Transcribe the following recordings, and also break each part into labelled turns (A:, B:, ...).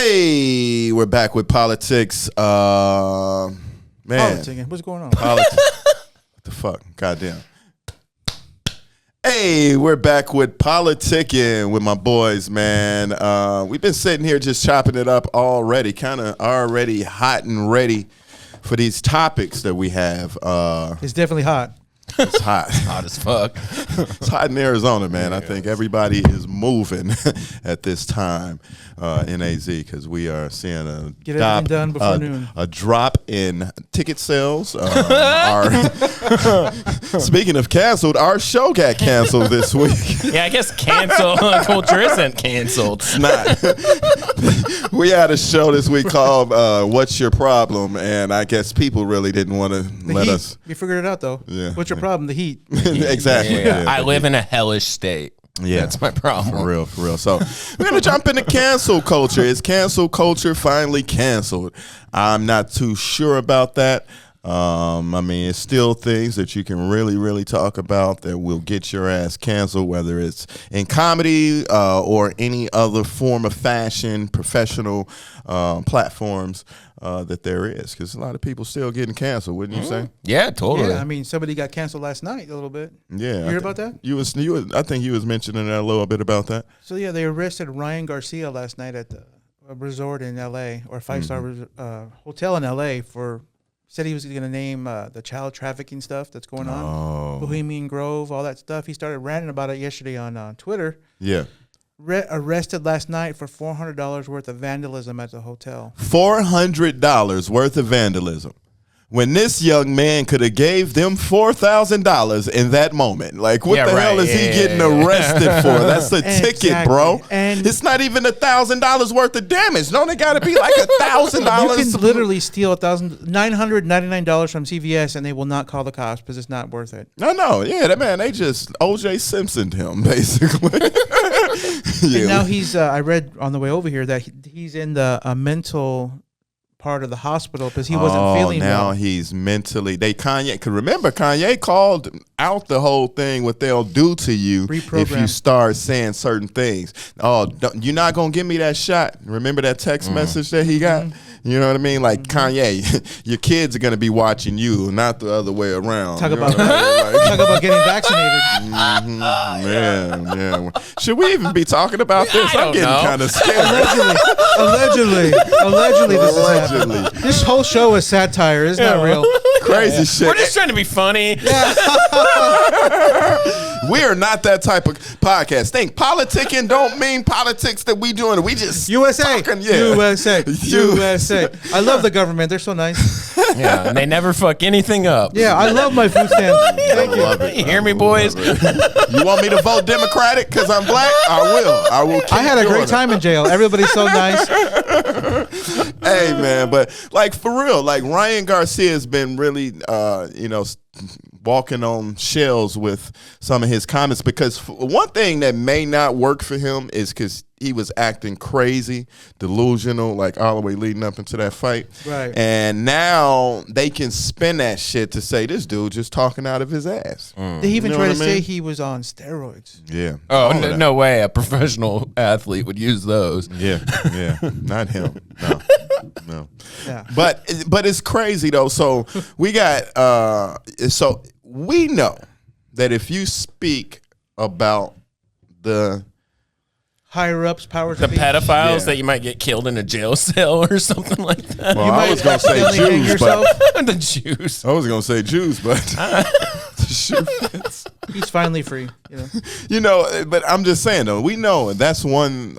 A: Hey, we're back with politics. Man,
B: Politicking. What's going on?
A: what the fuck? Goddamn. Hey, we're back with Politicking with my boys, man. We've been sitting here just chopping it up already, kind of already hot and ready for these topics that we have.
B: It's definitely hot.
A: It's hot.
C: Hot as fuck.
A: It's hot in Arizona, man. I think everybody is moving at this time in AZ because we are seeing a
B: Get everything done before noon.
A: A drop in ticket sales. Speaking of canceled, our show got canceled this week.
C: Yeah, I guess cancel culture isn't canceled.
A: It's not. We had a show this week called "What's Your Problem?" and I guess people really didn't want to let
B: heat.
A: us.
B: We figured it out though.
A: Yeah.
B: What's your problem? The heat.
A: Exactly.
C: Yeah.
A: Yeah.
C: I live in a hellish state.
A: Yeah,
C: that's my problem.
A: For real. So we're gonna jump into cancel culture. Is cancel culture finally canceled? I'm not too sure about that. I mean, it's still things that you can really talk about that will get your ass canceled, whether it's in comedy or any other form of fashion, professional platforms that there is. Because a lot of people still getting canceled, wouldn't you say?
C: Yeah, totally.
B: Yeah, I mean, somebody got canceled last night a little bit.
A: Yeah.
B: You hear about that?
A: I think you was mentioning a little bit about that.
B: So yeah, they arrested Ryan Garcia last night at the resort in L.A. or five-star hotel in L.A. for. Said he was going to name the child trafficking stuff that's going on, Bohemian Grove, all that stuff. He started ranting about it yesterday on Twitter.
A: Yeah.
B: Arrested last night for $400 worth of vandalism at the hotel.
A: $400 worth of vandalism. When this young man could have gave them $4,000 in that moment. Like, what the hell is he getting arrested for? That's a ticket, bro. And it's not even $1,000 worth of damage. Don't it got to be like $1,000?
B: You can literally steal $999 from CVS and they will not call the cops because it's not worth it.
A: No. Yeah, that man, they just O.J. Simpsoned him, basically.
B: Yeah. And now he's, I read on the way over here that he's in the mental part of the hospital because he wasn't feeling well.
A: Now he's mentally. Kanye. Cause remember, Kanye called out the whole thing. What they'll do to you if you start saying certain things. Oh, you're not gonna give me that shot. Remember that text message that he got? You know what I mean? Like Kanye, your kids are gonna be watching you, not the other way around.
B: Talk about getting vaccinated.
A: Yeah. Should we even be talking about this? I'm getting kind of scared.
B: Allegedly, this is happening. This whole show is satire. It's not real.
A: Crazy shit.
C: We're just trying to be funny.
B: Yeah.
A: We are not that type of podcast. Think politicking don't mean politics that we doing. We just
B: USA.
A: Talking, yeah.
B: USA. I love the government. They're so nice.
C: Yeah, and they never fuck anything up.
B: Yeah, I love my food stamps. Thank you.
C: You hear me, boys?
A: You want me to vote Democratic because I'm black? I will.
B: I had a great time in jail. Everybody's so nice.
A: Hey, man, but like for real, like Ryan Garcia has been really, walking on shells with some of his comments because one thing that may not work for him is because he was acting crazy, delusional, like all the way leading up into that fight.
B: Right.
A: And now they can spin that shit to say this dude just talking out of his ass.
B: They even try to say he was on steroids.
A: Yeah.
C: Oh, no way. A professional athlete would use those.
A: Yeah. Not him. No.
B: Yeah.
A: But it's crazy though. So we got so we know that if you speak about the
B: higher ups, powers
C: the
B: to be.
C: pedophiles that you might get killed in a jail cell or something like that.
A: Well, I was gonna say Jews, but
C: the Jews.
A: I was gonna say Jews, but the shoe fits.
B: He's finally free.
A: But I'm just saying though, we know that's one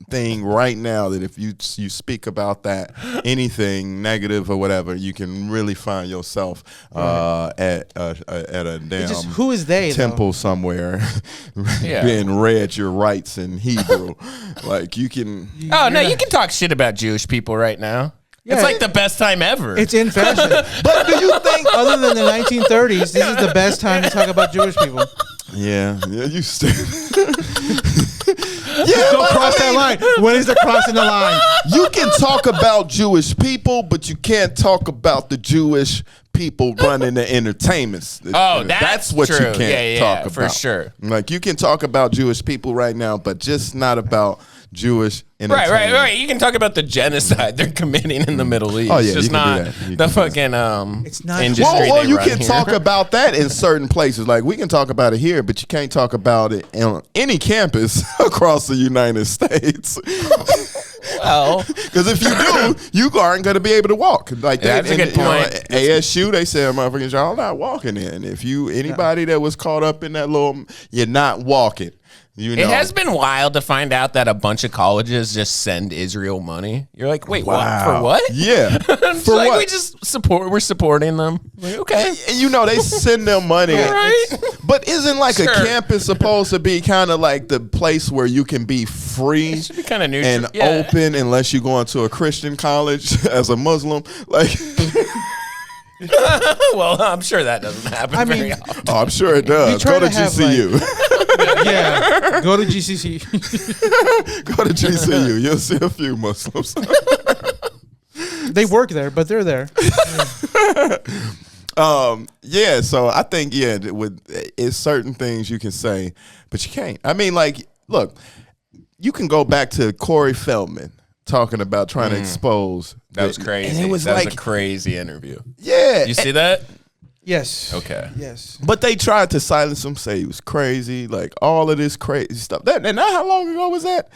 A: thing right now that if you speak about that anything negative or whatever, you can really find yourself at a damn
B: who is they
A: temple
B: though?
A: Somewhere being read your rights in Hebrew. Like you can.
C: Oh no, you can talk shit about Jewish people right now. Yeah, it's like the best time ever.
B: It's in fashion.
A: But do you think,
B: other than the 1930s, this is the best time to talk about Jewish people?
A: Yeah, you still.
B: Don't cross that line. When is the crossing the line?
A: You can talk about Jewish people, but you can't talk about the Jewish people running the entertainments.
C: Oh, that's
A: what
C: true.
A: You can't talk about.
C: For sure.
A: Like you can talk about Jewish people right now, but just not about Jewish entertainment.
C: Right. You can talk about the genocide they're committing in the Middle East.
A: Oh, yeah,
C: It's just
A: you can do
C: not
A: that. You
C: the
A: can do
C: fucking
B: It's not-
C: industry.
A: Well,
C: they
A: you
C: run
A: can
C: here.
A: talk about that in certain places. Like we can talk about it here, but you can't talk about it on any campus across the United States.
C: Well,
A: Because if you do, you aren't going to be able to walk. Like
C: That's a good point.
A: ASU, they said, motherfuckers, y'all not walking in. If you anybody that was caught up in that little, you're not walking. You know,
C: it has been wild to find out that a bunch of colleges just send Israel money. You're like, wait, what? For what?
A: Yeah,
C: It's
A: for
C: like
A: what?
C: we just support. We're supporting them. Like, okay,
A: And you know, they send them money.
C: right.
A: But isn't like
C: Sure.
A: a campus supposed to be kind of like the place where you can be free
C: It should be kind of neutral
A: and
C: yeah.
A: open unless you go into a Christian college as a Muslim? Like,
C: Well, I'm sure that doesn't happen.
B: I
C: very
B: mean,
C: often.
A: oh, I'm sure it does.
B: try
A: Go to
B: to have,
A: GCU.
B: Yeah, go to GCC.
A: Go to GCU. You'll see a few Muslims.
B: They work there, but they're there.
A: Yeah, so I think with it's certain things you can say, but you can't. I mean, like, look, you can go back to Corey Feldman talking about trying to expose.
C: That was crazy.
A: And it was
C: that
A: like,
C: was a crazy interview.
A: yeah,
C: You see that?
B: Yes.
C: Okay.
B: Yes.
A: but they tried to silence him, say he was crazy, like all of this crazy stuff. And how long ago was that?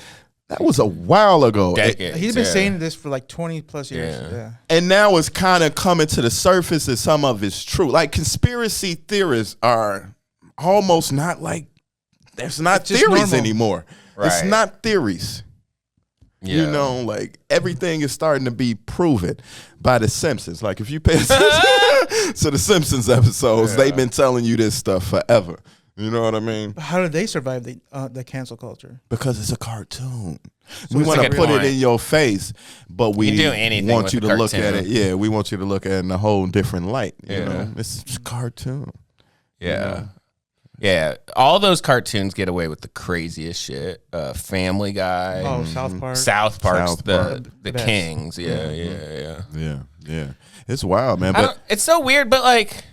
A: That was a while ago.
C: Decades.
B: He's been
C: yeah.
B: saying this for like 20 plus years.
C: Yeah.
B: Yeah.
A: And now it's kind of coming to the surface that some of it's true. Like conspiracy theorists are almost not like, there's not
B: It's just
A: theories
B: normal.
A: anymore. It's
C: Right.
A: not theories.
C: Yeah.
A: You know, like everything is starting to be proven by The Simpsons. Like if you pay attention to The Simpsons episodes, they've been telling you this stuff forever. You know what I mean?
B: But how did they survive the cancel culture?
A: Because it's a cartoon.
B: So
A: We
B: it's
A: want
B: a
A: to
B: good
A: put
C: point.
A: it in your face, but we
C: You do anything
A: want
C: with
A: you
C: a
A: to look at
C: cartoon.
A: it. Yeah, we want you to look at it in a whole different light. You
C: Yeah.
A: know, it's just a cartoon.
C: Yeah. Yeah. All those cartoons get away with the craziest shit. Family Guy.
B: Oh, South Park.
C: South Park's
A: South
C: the
A: Park.
C: the
B: Best.
C: kings. Yeah.
A: Yeah. It's wild, man.
C: I
A: But
C: don't, it's so weird, but like,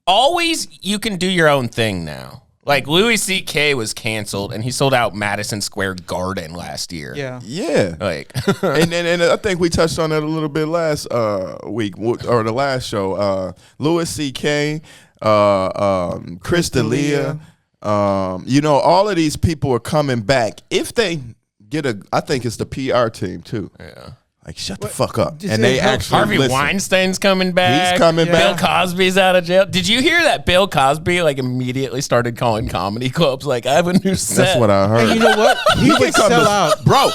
C: always you can do your own thing now. Like Louis C.K. was canceled, and he sold out Madison Square Garden last year.
B: Yeah.
A: yeah,
C: Like,
A: and I think we touched on that a little bit last week or the last show. Louis C.K., Chris D'Elia, you know, all of these people are coming back if they get I think it's the PR team too.
C: yeah.
A: Like shut the fuck up,
B: Did
A: and
B: they
A: they
B: help
A: actually
C: Harvey
A: listen.
C: Weinstein's coming back.
A: He's coming
C: Bill
A: back.
C: Cosby's out of jail. Did you hear that Bill Cosby like immediately started calling comedy clubs like, I have a new set?
A: That's what I heard.
B: And you know what? He
A: can
B: would
A: come
B: sell
A: to-
B: out.
A: bro.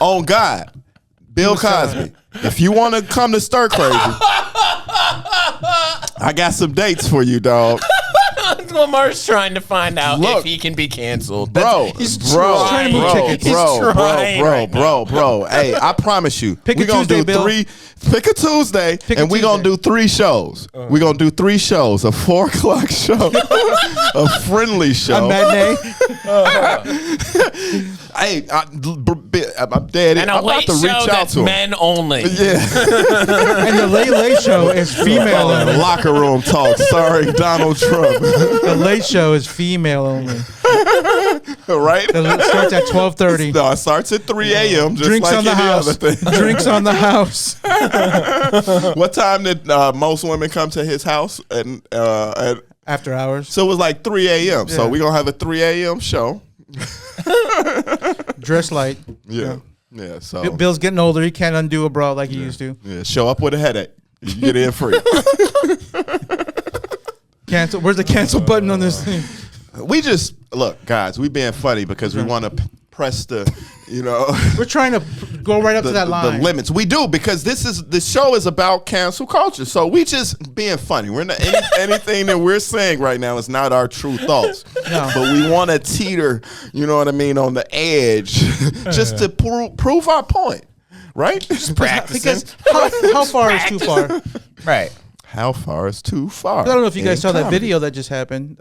A: On God, Bill Cosby. If you want to come to Stir Crazy, I got some dates for you, dog.
C: Lamar's trying to find out
A: Look.
C: if he can be canceled.
A: Bro,
C: He's
A: bro,
C: trying
B: to move
A: bro,
B: tickets.
C: He's trying right
A: bro. Hey, I promise you,
B: Pick a
A: we gonna
B: Tuesday,
A: do
B: Bill.
A: pick a Tuesday,
B: Pick a
A: and we gonna do
B: Tuesday.
A: 3 shows. We gonna do 3 shows: a 4 o'clock show, a friendly show.
B: A matinee.
A: Hey, I'm dead.
C: And
A: I'm
C: a
A: about
C: late
A: to reach
C: show
A: out
C: that's
A: to him.
C: men only.
A: Yeah.
B: And the Late Late Show is female only.
A: Locker room talk starring Donald Trump.
B: The Late Show is female only.
A: Right?
B: It starts at 12:30.
A: No, it starts at 3 a.m. just
B: Drinks
A: like
B: on the
A: any
B: house.
A: other thing.
B: Drinks on the house.
A: What time did most women come to his house? And
B: After hours.
A: so it was like 3 a.m. So
B: Yeah.
A: we're gonna have a 3 a.m. show.
B: Dress light.
A: Yeah. So
B: Bill's getting older. He can't undo a bra like he used to.
A: yeah, show up with a headache. You get in free.
B: Cancel. Where's the cancel button on this thing?
A: We just look, guys. We being funny because we want to press the,
B: We're trying to go right up to that
A: the
B: line.
A: limits. We do because the show is about cancel culture. So we just being funny. We're not anything that we're saying right now is not our true thoughts.
B: No.
A: But we want to teeter, you know what I mean, on the edge, just to prove our point, right?
C: Practicing.
B: Because how far is too far?
C: Right.
A: How far is too far?
B: I don't know if you guys
A: in
B: saw that
A: comedy?
B: video that just happened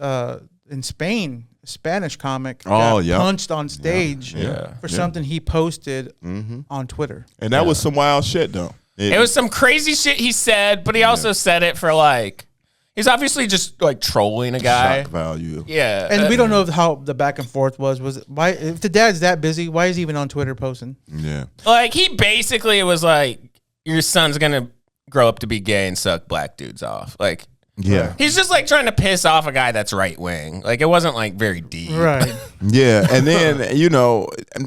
B: in Spain. A Spanish comic
A: Oh,
B: got
A: yeah.
B: punched on stage
C: Yeah.
B: for something he posted on Twitter.
A: And that was some wild shit, though.
C: It was some crazy shit he said, but he also said it for like, He's obviously just like trolling a guy.
A: Shock value.
C: Yeah.
B: And we don't know how the back and forth was. Was it, why if the dad's that busy? Why is he even on Twitter posting?
A: Yeah.
C: Like he basically was like, your son's gonna grow up to be gay and suck black dudes off. Like,
A: Yeah.
C: he's just like trying to piss off a guy that's right wing. Like it wasn't like very deep.
B: Right.
A: Yeah. And then,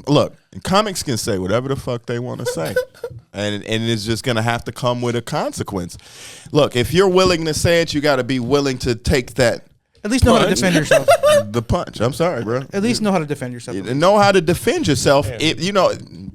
A: look, comics can say whatever the fuck they want to say. And it's just going to have to come with a consequence. Look, if you're willing to say it, you got to be willing to take that.
B: At least know how to defend yourself.
A: The punch. I'm sorry, bro.
B: At least know how to defend yourself.
A: Know how to defend yourself. If,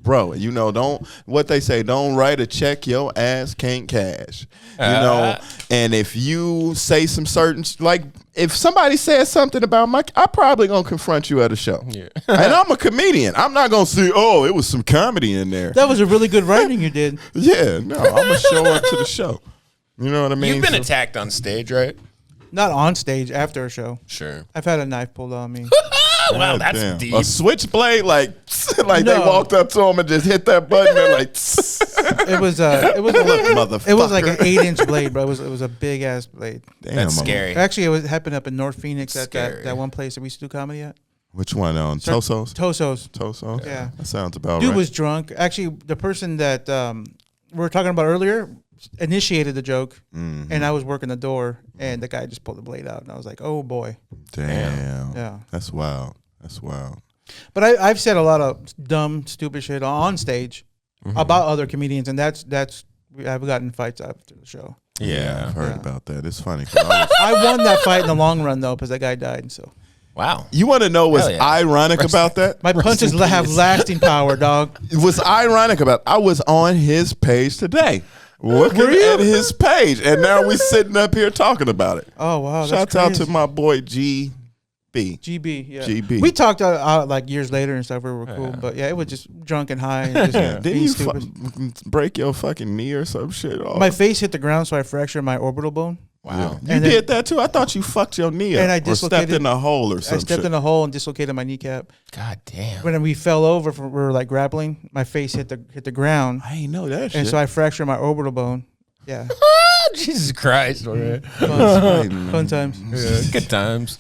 A: don't, what they say, don't write a check your ass can't cash. And if you say some certain, like, if somebody says something about I'm probably going to confront you at a show. Yeah. And I'm a comedian. I'm not going to say, oh, it was some comedy in there.
B: That was a really good writing you did.
A: Yeah, no, I'm going to show up to the show. You know what I mean?
C: You've been attacked on stage, right?
B: Not on stage, after a show.
C: Sure.
B: I've had a knife pulled on me.
C: Wow, that's
A: Damn.
C: deep.
A: A switchblade, like they
B: No.
A: walked up to him and just hit that button. They're like,
B: It was
A: motherfucker.
B: it was like an 8-inch blade, bro. It was a big ass blade.
A: damn,
C: That's
A: I'm-
C: scary.
B: Actually, it happened up in North Phoenix at
C: Scary.
B: that one place that we used to do comedy at.
A: Which one on Tosos?
B: Tosos.
A: Tosos.
B: Yeah.
A: That sounds about
B: Dude
A: right.
B: was drunk. Actually, the person that we were talking about earlier initiated the joke, and I was working the door, and the guy just pulled the blade out, and I was like, "Oh boy."
A: Damn.
B: Yeah.
A: That's wild. That's wild.
B: But I've said a lot of dumb, stupid shit on stage about other comedians, and I've gotten fights after the show.
A: Yeah, I've heard
B: Yeah.
A: about that. It's funny. 'Cause I was-
B: I won that fight in the long run though, because that guy died. So
C: Wow.
A: you want to know what's
C: Hell yeah.
A: ironic about that?
B: my punches have lasting power, dog.
A: What's ironic about I was on his page today. Looking at his page, and now we sitting up here talking about it.
B: Oh wow!
A: Shout out to my boy GB.
B: GB. Yeah.
A: GB.
B: We talked like years later and stuff. We were cool, but yeah, it was just drunk and high and just
A: Didn't
B: being
A: you
B: stupid.
A: break your fucking knee or some shit off?
B: My face hit the ground, so I fractured my orbital bone.
C: Wow.
A: You
B: And
A: did that too? I thought you fucked your knee up
B: And I
A: or stepped
B: dislocated-
A: in a hole or
B: I
A: some
B: stepped
A: shit.
B: in a hole and dislocated my kneecap.
C: God damn.
B: When we fell over, we were like grappling. My face hit the ground,
A: I ain't know that shit.
B: and so I fractured my orbital bone. Yeah,
C: Jesus Christ. All right.
B: fun times.
C: Good times.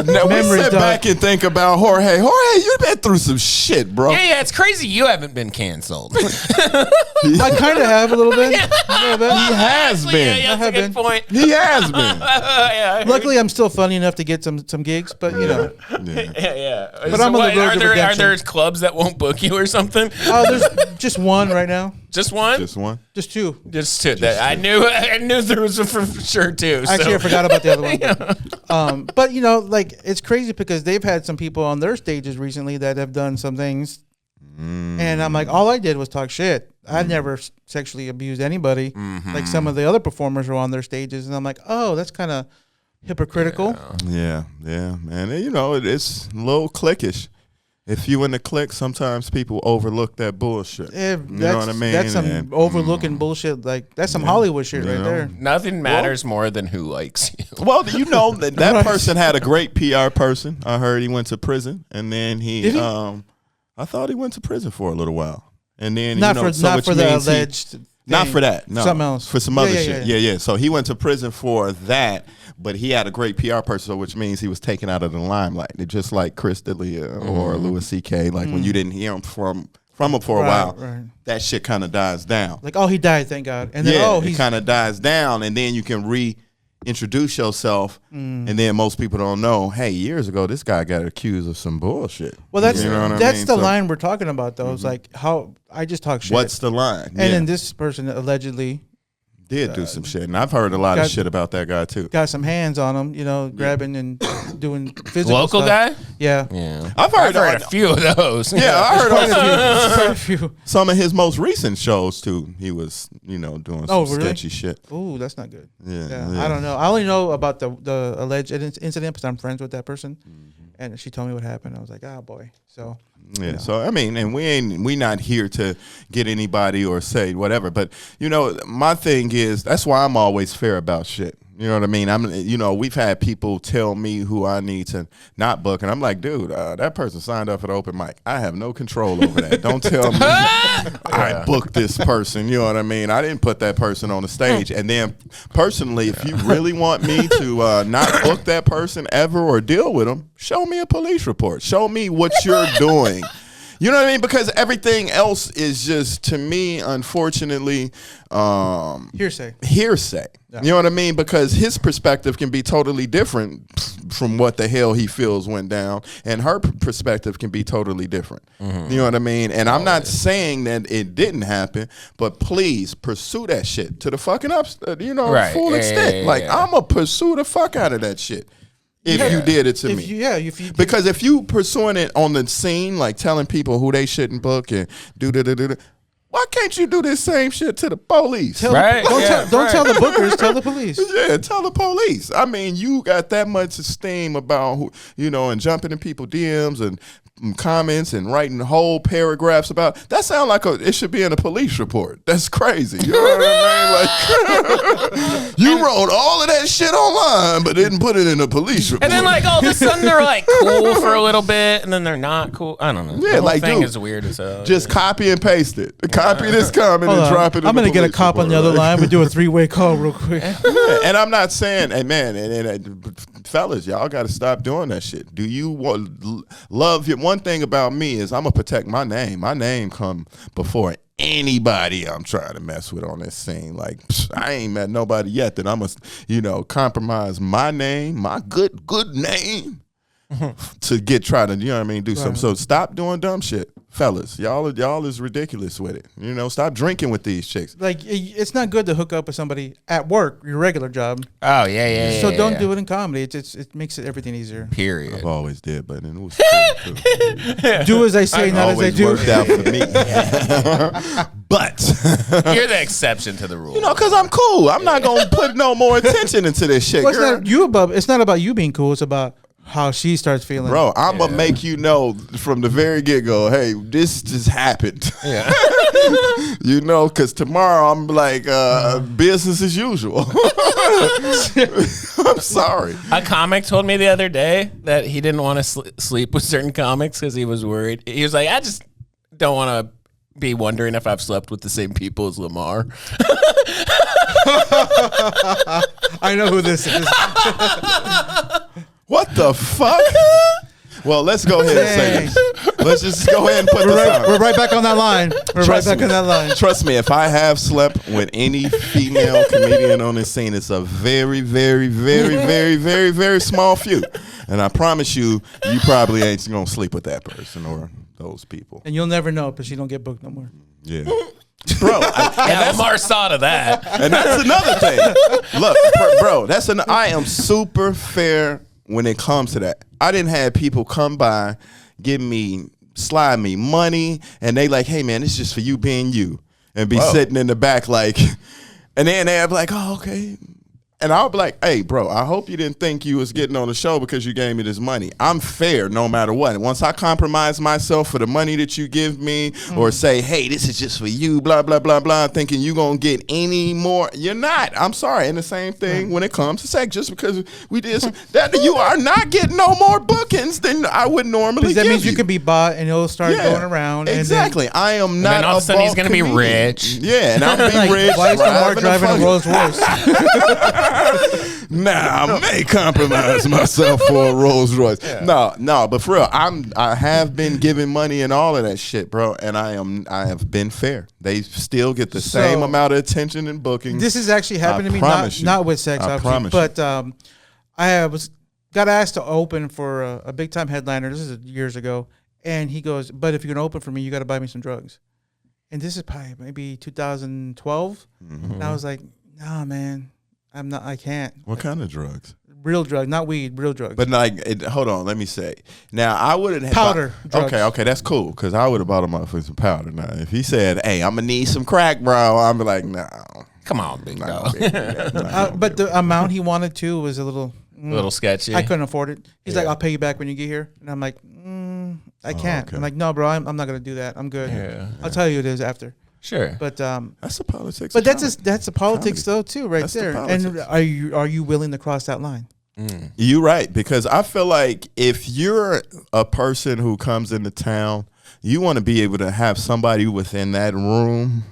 A: Now we
B: Memories,
A: sit
B: dog.
A: back and think about Jorge. Jorge, you've been through some shit, bro.
C: Yeah, it's crazy you haven't been canceled.
B: I kind of have a little bit. A little bit.
A: He has
C: Actually,
A: been.
C: Yeah,
B: I
C: that's
B: have
C: a good
B: been.
C: point.
A: He has been.
C: Yeah.
B: Luckily, I'm still funny enough to get some gigs, but you know,
A: Yeah.
C: Yeah.
B: But I'm on the road
C: are
B: to
C: there
B: redemption.
C: clubs that won't book you or something?
B: there's just one right now,
C: Just one?
A: Just one.
B: just two.
C: Just two. I knew there was a for sure two.
B: Actually,
C: so.
B: I forgot about the other one. But you know, like it's crazy because they've had some people on their stages recently that have done some things, and I'm like, all I did was talk shit. I never sexually abused anybody, like some of the other performers were on their stages, and I'm like, oh, that's kind of hypocritical.
A: Yeah, man. And, you know, it's a little cliquish. If you in the clique, sometimes people overlook that bullshit.
B: Yeah,
A: you know what I mean?
B: That's some
A: And-
B: overlooking bullshit. Like that's some Hollywood shit
A: You
B: right
A: know?
B: there.
C: Nothing matters more than who likes you.
A: Well, you know that person had a great PR person. I heard he went to prison, and then
B: Did he?
A: I thought he went to prison for a little while, and then
B: Not
A: which
B: for the
A: means
B: alleged.
A: not
B: thing.
A: for that, no,
B: Something else.
A: for some other
B: Yeah,
A: shit. Yeah. So he went to prison for that, but he had a great PR person, so which means he was taken out of the limelight. It's just like Chris D'Elia or Louis C.K. Like when you didn't hear him from him for a while,
B: Right.
A: that shit kind of dies down.
B: Like, oh, he died, thank God. And then,
A: It
B: he's
A: kind of dies down, and then you can reintroduce yourself, and then most people don't know. Hey, years ago, this guy got accused of some bullshit.
B: well, that's
A: You know what I
B: that's
A: mean?
B: the
A: So,
B: line we're talking about, though. It's like how I just talk shit.
A: What's the line?
B: and then this person allegedly
A: did do some shit, and I've heard a lot of
B: got-
A: shit about that guy too.
B: got some hands on him, you know, grabbing and doing physical
C: Local
B: stuff.
C: guy?
B: Yeah.
C: Yeah.
A: I've heard
C: a few of those.
A: Yeah, I heard
B: Quite
A: on
B: a few. Quite a few.
A: some of his most recent shows too. He was, doing some
B: Oh, really?
A: sketchy shit.
B: Ooh, that's not good.
A: Yeah,
B: I don't know. I only know about the alleged incident because I'm friends with that person, and she told me what happened. I was like, oh boy. So
A: Yeah, so I mean, and we not here to get anybody or say whatever, but my thing is that's why I'm always fair about shit. You know what I mean? We've had people tell me who I need to not book, and I'm like, dude, that person signed up for the open mic. I have no control over that. Don't tell me I booked this person. You know what I mean? I didn't put that person on the stage. And then, personally, if you really want me to not book that person ever or deal with them, show me a police report. Show me what you're doing. You know what I mean? Because everything else is just, to me, unfortunately,
B: hearsay.
A: Yeah. You know what I mean? Because his perspective can be totally different from what the hell he feels went down, and her perspective can be totally different. Mm-hmm. You know what I mean? And I'm not saying that it didn't happen, but please pursue that shit to the fucking full extent. I'm going to pursue the fuck out of that shit. If you did it to me. Because if you pursuing it on the scene, like telling people who they shouldn't book and why can't you do this same shit to the police?
B: Don't tell the bookers, tell the police.
A: Yeah, tell the police. I mean, you got that much esteem about and jumping in people's DMs and comments and writing whole paragraphs about that. Sound like it should be in a police report. That's crazy. You know what I mean? Like, you wrote all of that shit online, but didn't put it in a police report.
C: And then, like, all of a sudden they're like cool for a little bit, and then they're not cool. I don't know.
A: Yeah,
C: the whole thing
A: dude,
C: is weird as hell.
A: Just copy and paste it. Copy this comment and drop it.
B: I'm gonna get a cop on the other line. We do a 3-way call real quick.
A: Yeah, and I'm not saying, hey man, and fellas, y'all got to stop doing that shit. Do you love your? One thing about me is I'm gonna protect my name. My name come before anybody I'm trying to mess with on this scene. Like, I ain't met nobody yet that I'm gonna, compromise my name, my good name, to try to, do something. So stop doing dumb shit, fellas. Y'all is ridiculous with it. Stop drinking with these chicks.
B: Like, it's not good to hook up with somebody at work, your regular job.
C: Oh yeah.
B: So don't do it in comedy. It makes everything easier.
C: Period.
A: I've always did, but it was
B: do as I say, not as I do.
A: Worked out for me. But
C: you're the exception to the rule.
A: Because I'm cool. I'm not gonna put no more attention into this shit.
B: Well, it's not about you being cool. It's about how she starts feeling.
A: Bro, I'm going to make you know from the very get-go, hey, this just happened.
C: Yeah.
A: Because tomorrow I'm like, business as usual. I'm sorry.
C: A comic told me the other day that he didn't want to sleep with certain comics because he was worried. He was like, I just don't want to be wondering if I've slept with the same people as Lamar.
B: I know who this is.
A: What the fuck? Well, let's go ahead and say this. Let's just go ahead and put this on.
B: We're right back on that line.
A: Trust me, if I have slept with any female comedian on this scene, it's a very, very, very, very, very, very small few. And I promise you probably ain't going to sleep with that person or those people.
B: And you'll never know because you don't get booked no more.
A: Yeah. Bro,
C: Lamar saw to that.
A: And that's another thing. Look, bro, I am super fair when it comes to that. I didn't have people come by, slide me money, and they like, hey man, it's just for you being you. And be sitting in the back like, and then they're like, oh, okay. And I'll be like, hey, bro, I hope you didn't think you was getting on the show because you gave me this money. I'm fair no matter what. Once I compromise myself for the money that you give me or say, hey, this is just for you, blah, blah, blah, blah, thinking you going to get any more. You're not. I'm sorry. And the same thing when it comes to sex. Just because we did that, you are not getting no more bookings than I would normally give
B: that means you can be bought and it'll start going around.
A: Exactly. I am not.
C: And then all of a sudden he's going to be rich.
A: Yeah, and I'm being rich.
B: Why is Lamar driving a Rolls Royce?
A: Nah, I may compromise myself for a Rolls Royce. Yeah. No, but for real, I have been giving money and all of that shit, bro, and I have been fair. They still get the same amount of attention and booking.
B: This has actually happened to me, not with sex, obviously, but I got asked to open for a big time headliner. This is years ago, and he goes, "But if you're gonna open for me, you got to buy me some drugs." And this is probably maybe 2012, and I was like, "Nah, man." I can't.
A: What kind of drugs?
B: Real drugs, not weed, real drugs.
A: But hold on, let me say. Now, I wouldn't have
B: powder.
A: Okay, that's cool, because I would have bought him up for some powder. Now, if he said, hey, I'm going to need some crack, bro, I'm be like, no.
C: Come on, big dog.
B: But the amount he wanted to was a little
C: sketchy.
B: I couldn't afford it. He's like, I'll pay you back when you get here. And I'm like, I can't. Okay. I'm like, no, bro, I'm not going to do that. I'm good. Yeah. I'll tell you it is after.
C: Sure.
B: But
A: That's the politics.
B: but
A: of
B: that's
A: comedy.
B: the politics though too, right
A: That's the
B: there.
A: politics.
B: And are you willing to cross that line?
A: You're right, because I feel like if you're a person who comes into town, you want to be able to have somebody within that room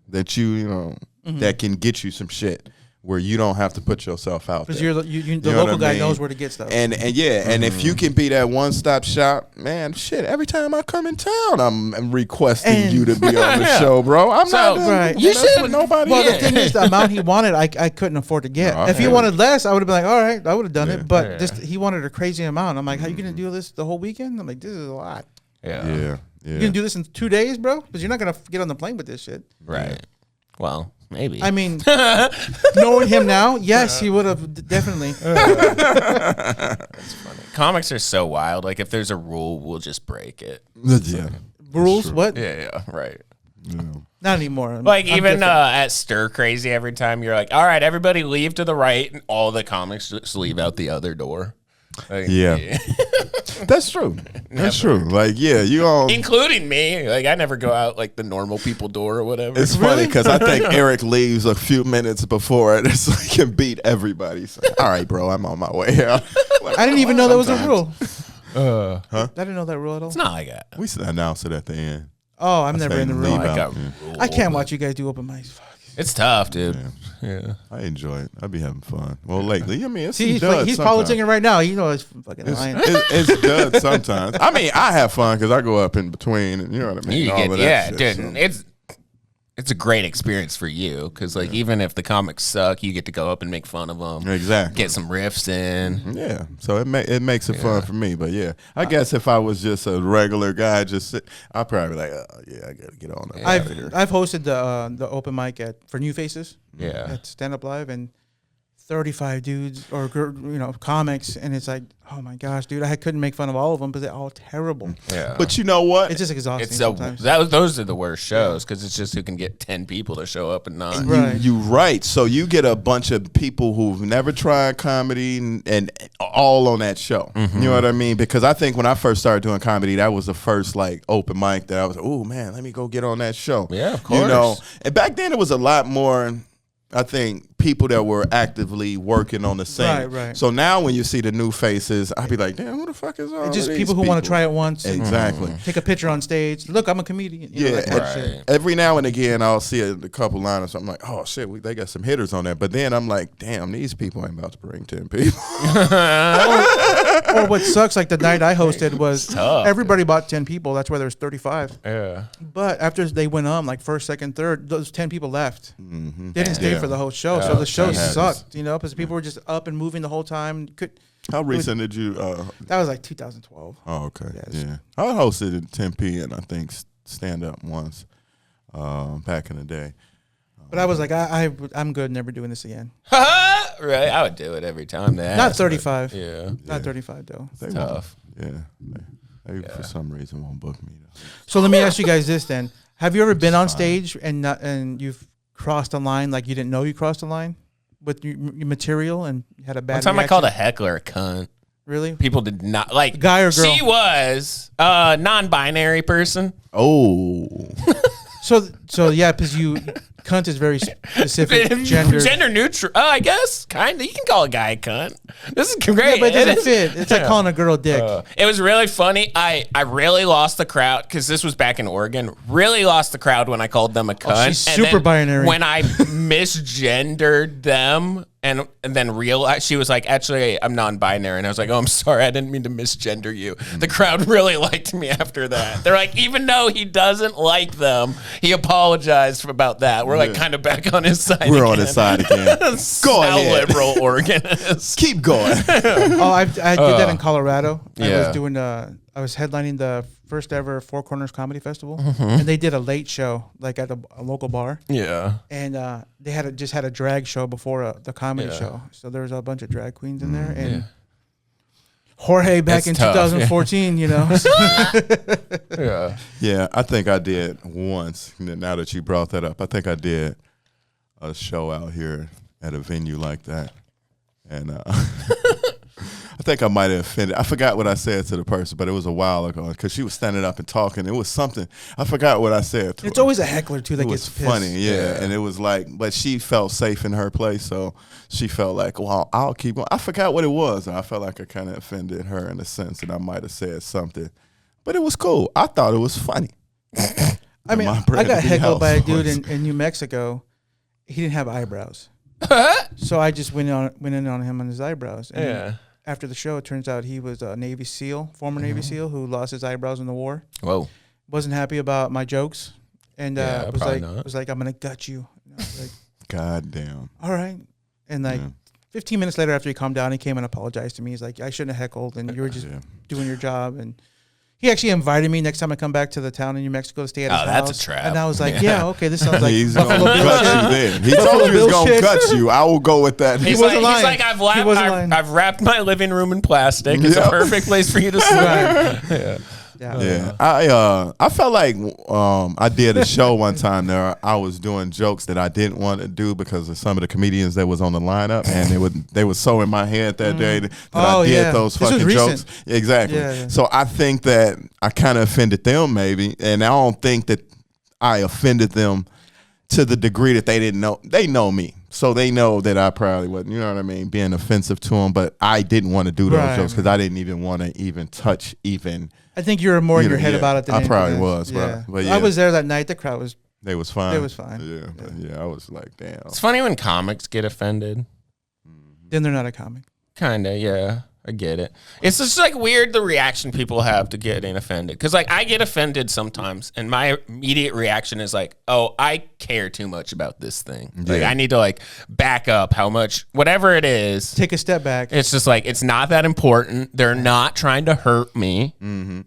A: that you know that can get you some shit where you don't have to put yourself out
B: Because
A: there.
B: the
A: know
B: local
A: what I
B: guy
A: mean?
B: knows where to get stuff.
A: And if you can be that one-stop shop, man, shit, every time I come in town, I'm requesting
B: And-
A: you to be on the show, bro. I'm
C: So,
A: not
B: right.
C: You
A: that's
C: should-
A: what nobody
B: Well,
A: is.
B: the thing is, the amount he wanted, I couldn't afford to get.
A: No, I
B: if he
A: feel
B: wanted less, I would have been like, all right, I would have done it. But
C: Yeah.
B: just he wanted a crazy amount. I'm like, how you gonna do this the whole weekend? I'm like, this is a lot.
A: Yeah.
B: You gonna do this in 2 days, bro? Because you're not gonna get on the plane with this shit.
C: Right. Well, maybe.
B: I mean, knowing him now, yes, he would have definitely.
C: Comics are so wild. Like, if there's a rule, we'll just break it.
A: Yeah.
B: Rules? What?
C: Yeah, right.
A: Yeah.
B: Not anymore.
C: Like,
B: I'm
C: even
B: different.
C: at Stir Crazy, every time you're like, all right, everybody leave to the right, and all the comics just leave out the other door. Like,
A: Yeah. That's true. That's true. Like, yeah, you all.
C: Including me. Like, I never go out like the normal people door or whatever.
A: It's funny because I think Eric leaves a few minutes before it. It's like can beat everybody. So, all right, bro, I'm on my way out. Like,
B: I didn't even know that was a rule.
A: Huh?
B: I didn't know that rule at all.
C: It's not like that.
A: We should announce it at the end.
B: Oh, I'm never in the
A: leave
B: room.
C: Like
A: out.
C: a
A: Yeah.
C: rule.
B: I can't watch you guys do open mics. Fuck.
C: It's tough, dude. Yeah.
A: I enjoy it. I be having fun. Well, lately, I mean, it's
B: See,
A: some
B: he's
A: duds sometimes.
B: politicking right now. You know, it's fucking lying.
A: It's dud sometimes. I mean, I have fun because I go up in between, and you know what I mean.
C: You
A: all
C: get,
A: of that
C: yeah,
A: shit,
C: dude.
A: so.
C: It's a great experience for you because, like, even if the comics suck, you get to go up and make fun of them.
A: Exactly.
C: Get some riffs in.
A: Yeah, so it makes it fun for me. But yeah, I guess if I was just a regular guy, I'd probably be like, oh, yeah, I gotta get on that.
B: I've hosted the open mic for New Faces.
C: Yeah.
B: At Stand Up Live, and 35 dudes or comics, and it's like, oh my gosh, dude, I couldn't make fun of all of them because they're all terrible.
C: Yeah.
A: But you know what?
B: It's just exhausting
C: It's so
B: sometimes.
C: those are the worst shows because it's just who can get 10 people to show up and not.
B: Right.
A: You right. So you get a bunch of people who've never tried comedy and all on that show.
C: Mm-hmm.
A: You know what I mean? Because I think when I first started doing comedy, that was the first like open mic that I was, oh man, let me go get on that show.
C: Yeah, of
A: You know,
C: course.
A: and back then it was a lot more. I think people that were actively working on the scene.
B: Right.
A: So now when you see the new faces, I'd be like, damn, who the fuck is all
B: Just
A: these
B: people who want to try it once. and
A: Exactly.
B: Take a picture on stage. Look, I'm a comedian. You know,
A: Yeah,
B: that kind of shit.
A: every now and again I'll see a couple lineups. I'm like, oh shit, they got some hitters on there. But then I'm like, damn, these people ain't about to bring 10 people.
B: Or what sucks, like the night I hosted was
C: tough,
B: everybody bought 10 people. That's why there's 35.
C: Yeah.
B: But after they went on, like first, second, third, those 10 people left.
A: Mm-hmm.
B: They didn't stay
A: Yeah.
B: for the whole show.
C: Yeah,
B: So the show
A: that happens.
B: sucked, because people were just up and moving the whole time.
A: How recent did you?
B: That was like 2012.
A: Oh, okay.
B: Yes.
A: Yeah, I hosted at Tempe and I think stand up once back in the day.
B: But I was like, I'm good, never doing this again.
C: Right. I would do it every time. They
B: Not
C: asked, but-
B: 35.
C: Yeah.
B: Not 35, though.
A: They
C: Tough.
A: won't. Yeah, they for some reason won't book me. Though.
B: So let me ask you guys this then. Have you ever been on stage and you've crossed a line like you didn't know you crossed a line with your material and had a bad
C: One time I
B: reaction?
C: called a heckler a cunt.
B: Really?
C: People did not like
B: Guy or girl?
C: She was a non-binary person.
A: Oh,
B: So yeah, because cunt is very specific gender.
C: Gender neutral. I guess kind of. You can call a guy a cunt. This is great.
B: Yeah, but it doesn't
C: is.
B: fit. It's like calling a girl dick.
C: It was really funny. I really lost the crowd because this was back in Oregon. Really lost the crowd when I called them a cunt.
B: she's
C: And
B: super
C: then
B: binary.
C: When I misgendered them and then realized, she was like, actually, I'm non-binary. And I was like, oh, I'm sorry. I didn't mean to misgender you. The crowd really liked me after that. They're like, even though he doesn't like them, he apologized about that. We're like kind of back on his side
A: we're
C: again.
A: on his side again.
C: Go
A: ahead.
C: How liberal Oregon is.
A: Keep going.
B: Oh, I did that in Colorado.
C: yeah.
B: I was headlining the first ever Four Corners Comedy Festival, and they did a late show like at a local bar,
C: Yeah.
B: and they just had a drag show before the comedy show. So there was a bunch of drag queens in there, and Jorge back
C: It's
B: in
C: tough,
B: 2014,
C: Yeah.
A: Yeah, I think I did once. Now that you brought that up, I think I did a show out here at a venue like that, and I think I might have offended. I forgot what I said to the person, but it was a while ago because she was standing up and talking. It was something. I forgot what I said to
B: It's
A: her.
B: always a heckler too that
A: It
B: gets
A: was
B: pissed.
A: funny, yeah. And it was like, but she felt safe in her place, so she felt like, well, I'll keep going. I forgot what it was. I felt like I kind of offended her in the sense that I might have said something, but it was cool. I thought it was funny.
B: I mean, I got heckled by a dude in New Mexico. He didn't have eyebrows, so I just went in on him on his eyebrows. And
C: Yeah.
B: after the show, it turns out he was a Navy SEAL, former Navy SEAL, who lost his eyebrows in the war.
C: Whoa.
B: Wasn't happy about my jokes, and
C: Yeah, probably not.
B: was like, I'm gonna gut you. And I was like,
A: God damn.
B: all right. And like 15 minutes later, after he calmed down, he came and apologized to me. He's like, I shouldn't have heckled, and you were just doing your job. And he actually invited me next time I come back to the town in New Mexico to stay at his house.
C: That's a trap.
B: And I was like, yeah, okay, this sounds like
A: He's gonna
B: Buffalo Bill
A: gut
B: shit.
A: you then. He told you he was gonna
B: Bullshit.
A: gut you. I will go with that.
C: He's
B: wasn't
C: like,
B: lying. He wasn't lying.
C: I've wrapped my living room in plastic. It's
A: Yep.
C: a perfect place for you to sleep.
B: Yeah.
A: Yeah, I felt like I did a show one time there. I was doing jokes that I didn't want to do because of some of the comedians that was on the lineup, and they were so in my head that day that
B: Oh,
A: I did
B: yeah.
A: those
B: This was
A: fucking
B: recent.
A: jokes. Exactly.
B: Yeah.
A: So I think that I kind of offended them maybe, and I don't think that I offended them to the degree that they didn't know. They know me, so they know that I probably wasn't, you know what I mean, being offensive to them. But I didn't want to do those
B: Right.
A: jokes because I didn't even want to even touch even.
B: I think you were more in your head
A: Yeah,
B: about it than
A: I
B: anything
A: probably
B: else.
A: was, but
B: I
A: yeah.
B: was there that night. The crowd was.
A: They was fine.
B: They was fine.
A: Yeah, but yeah, I was like, damn.
C: It's funny when comics get offended.
B: Then they're not a comic.
C: Kinda, yeah. I get it. It's just like weird the reaction people have to getting offended. Because like I get offended sometimes, and my immediate reaction is like, "Oh, I care too much about this thing. Like
A: Yeah.
C: I need to like back up how much whatever it is."
B: Take a step back.
C: It's just like it's not that important. They're not trying to hurt me.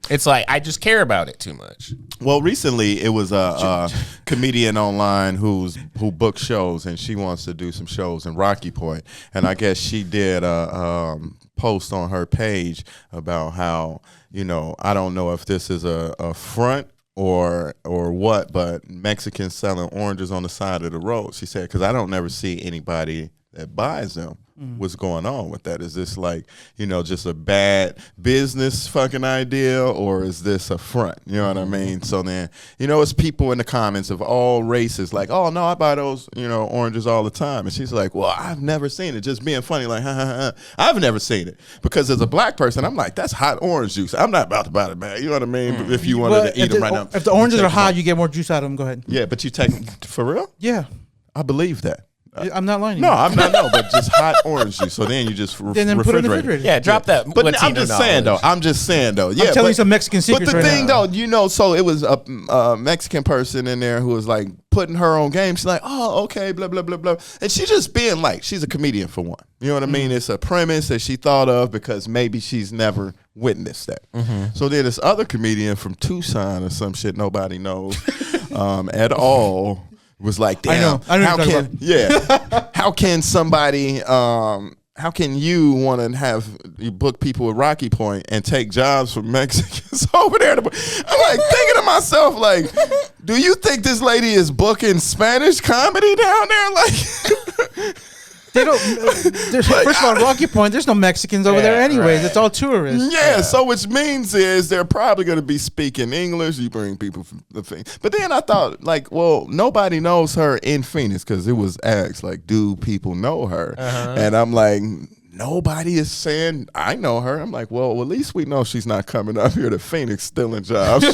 C: It's like I just care about it too much.
A: Well, recently it was a comedian online who books shows, and she wants to do some shows in Rocky Point, and I guess she did a post on her page about how, you know, I don't know if this is a front or what, but Mexicans selling oranges on the side of the road. She said, because I don't never see anybody that buys them. What's going on with that? Is this like, you know, just a bad business fucking idea, or is this a front? You know what I mean? So then, you know, it's people in the comments of all races like, oh no, I buy those, you know, oranges all the time. And she's like, well, I've never seen it. Just being funny, like, ha ha ha. I've never seen it, because as a black person, I'm like, that's hot orange juice. I'm not about to buy it, man. You know what I mean? If you wanted to eat them right now,
B: if the oranges
A: you
B: are
A: take them
B: hot,
A: out.
B: you get more juice out of them. Go ahead.
A: Yeah, but you take for real?
B: Yeah,
A: I believe that.
B: I'm not lying. to
A: No,
B: you.
A: I'm not. No, but just hot orange juice. So then you just
B: Then put it in the refrigerator.
C: Yeah, drop that.
A: But
C: Latino
A: I'm just saying though.
C: knowledge.
A: I'm just saying though. Yeah,
B: I'm telling
A: but,
B: you some Mexican secrets
A: But the
B: right
A: thing
B: now.
A: though, you know, so it was a Mexican person in there who was like putting her own game. She's like, oh, okay, blah blah blah blah, and she just being like, she's a comedian for one. You know what I mean? It's a premise that she thought of because maybe she's never witnessed that. So then this other comedian from Tucson or some shit nobody knows at all. Was like, damn,
B: I know
A: how
B: what you're
A: can how can somebody how can you want to have you book people at Rocky Point and take jobs from Mexicans over there? I'm like thinking to myself, like, do you think this lady is booking Spanish comedy down there? Like,
B: They don't. First of all, Rocky Point, there's no Mexicans over there anyways.
C: right.
B: It's all tourists.
A: yeah, so which means is they're probably going to be speaking English. You bring people from the thing. But then I thought, like, well, nobody knows her in Phoenix because it was asked, like, do people know her? And I'm like, nobody is saying I know her. I'm like, well, at least we know she's not coming up here to Phoenix stealing jobs.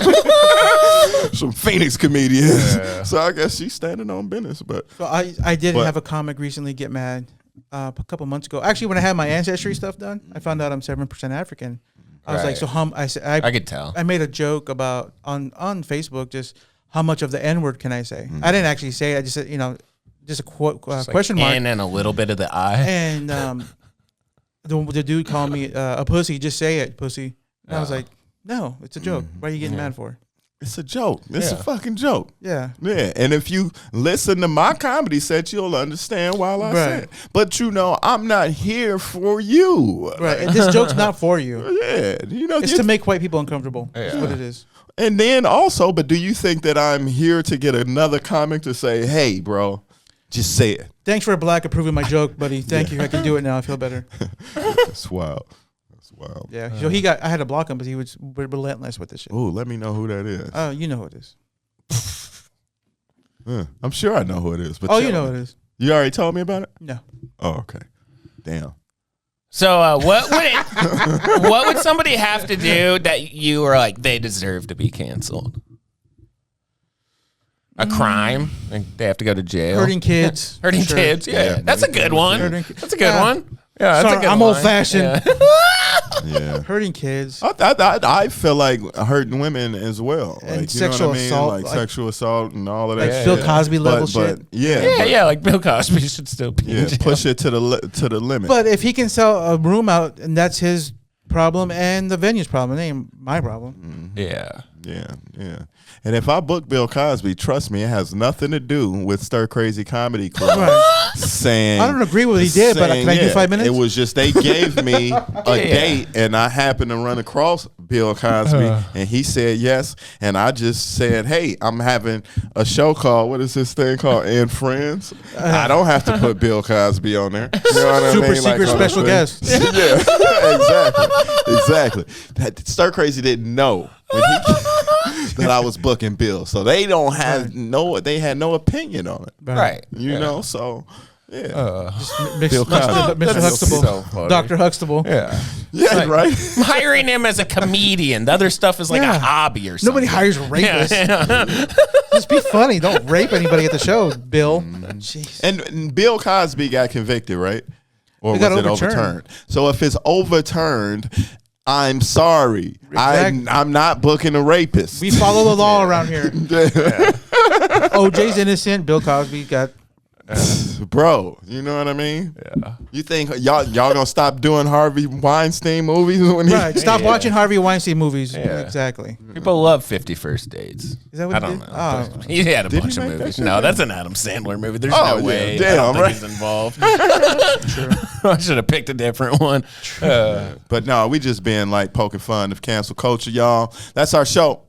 A: Some Phoenix comedians.
C: Yeah.
A: So I guess she's standing on business. But
B: So I did
A: But-
B: have a comic recently get mad a couple months ago. Actually, when I had my ancestry stuff done, I found out I'm 7% African. I was like,
C: Right.
B: so I said
C: I could tell.
B: I made a joke about on Facebook, just how much of the N word can I say? I didn't actually say it. I just said, you know, just a
C: Just like
B: question mark.
C: N and a little bit of the I.
B: And the dude called me a pussy. Just say it, pussy. And I was like, no, it's a joke. Why are you getting mad for?
A: it's a joke. It's a
C: Yeah.
A: fucking joke.
B: Yeah.
A: Yeah, and if you listen to my comedy set, you'll understand why I said it. But you know, I'm not here for you.
B: Right. And this joke's not for you.
A: Yeah, you know,
B: It's to make white people uncomfortable. That's what it is.
A: and then also, but do you think that I'm here to get another comic to say, hey, bro, just say it?
B: Thanks for Black approving my joke, buddy. Thank you. I can do it now. I feel better.
A: That's wild. That's wild.
B: Yeah. So I had to block him, but he was relentless with this shit.
A: Ooh, let me know who that is.
B: Oh, you know who it is.
A: I'm sure I know who it is. But
B: You know who it is.
A: You already told me about it?
B: No.
A: Oh, okay. Damn.
C: So what would somebody have to do that you were like, they deserve to be canceled? A crime? Like they have to go to jail?
B: Hurting kids.
C: Hurting
B: Sure.
C: kids? Yeah. That's a good one. That's a good one. Yeah, that's
B: Sorry,
C: a good
B: I'm
C: one.
B: old-fashioned.
A: Yeah.
B: Hurting kids.
A: I feel like hurting women as well.
B: And
A: like,
B: sexual assault,
A: Like,
B: like
A: sexual assault and all of that.
B: Like Bill Cosby level shit.
C: Yeah, like Bill Cosby should still be in jail.
A: push it to the limit.
B: But if he can sell a room out, and that's his problem and the venue's problem, it ain't my problem.
C: Yeah.
A: Yeah. And if I book Bill Cosby, trust me, it has nothing to do with Stir Crazy Comedy Club.
B: Right.
A: Saying
B: I don't agree with what he did, but can I do 5 minutes?
A: It was just they gave me a date, and I happened to run across Bill Cosby, and he said yes, and I just said, hey, I'm having a show called, what is this thing called, And Friends? I don't have to put Bill Cosby on there. You know what I
B: Super
A: mean?
B: secret
A: Like,
B: special guest.
A: Yeah, exactly. That Stir Crazy didn't know when that I was booking Bill, so they don't have they had no opinion on it,
C: Right.
A: You know, so. Yeah,
B: Bill
A: Cosby.
B: Mr. Huxtable, Dr. Huxtable.
A: Yeah,
C: Like,
A: right.
C: I'm hiring him as a comedian. The other stuff is like a hobby or something.
B: Nobody hires rapists. Just be funny. Don't rape anybody at the show, Bill. Jeez.
A: And Bill Cosby got convicted, right? Or
B: It
A: was
B: got
A: it
B: overturned.
A: overturned? So if it's overturned, I'm sorry.
B: Exactly.
A: I'm not booking a rapist.
B: We follow the law around here. OJ's innocent. Bill Cosby got.
A: Bro, you know what I mean? Yeah. You think y'all gonna stop doing Harvey Weinstein movies when
B: Right. Stop watching Harvey Weinstein movies.
C: Yeah.
B: Exactly.
C: People love 50 First Dates.
B: Is that what
C: I
B: he
C: don't
B: did?
C: know.
B: Oh.
C: He had a
A: Did
C: bunch
A: he
C: of
A: make that
C: movies.
A: shit?
C: No, that's an Adam Sandler movie. There's
A: Oh,
C: no
A: yeah.
C: way.
A: Damn,
C: I don't think
A: right.
C: he's involved. I should have picked a different one.
A: But no, we just being like poking fun of cancel culture, y'all. That's our show.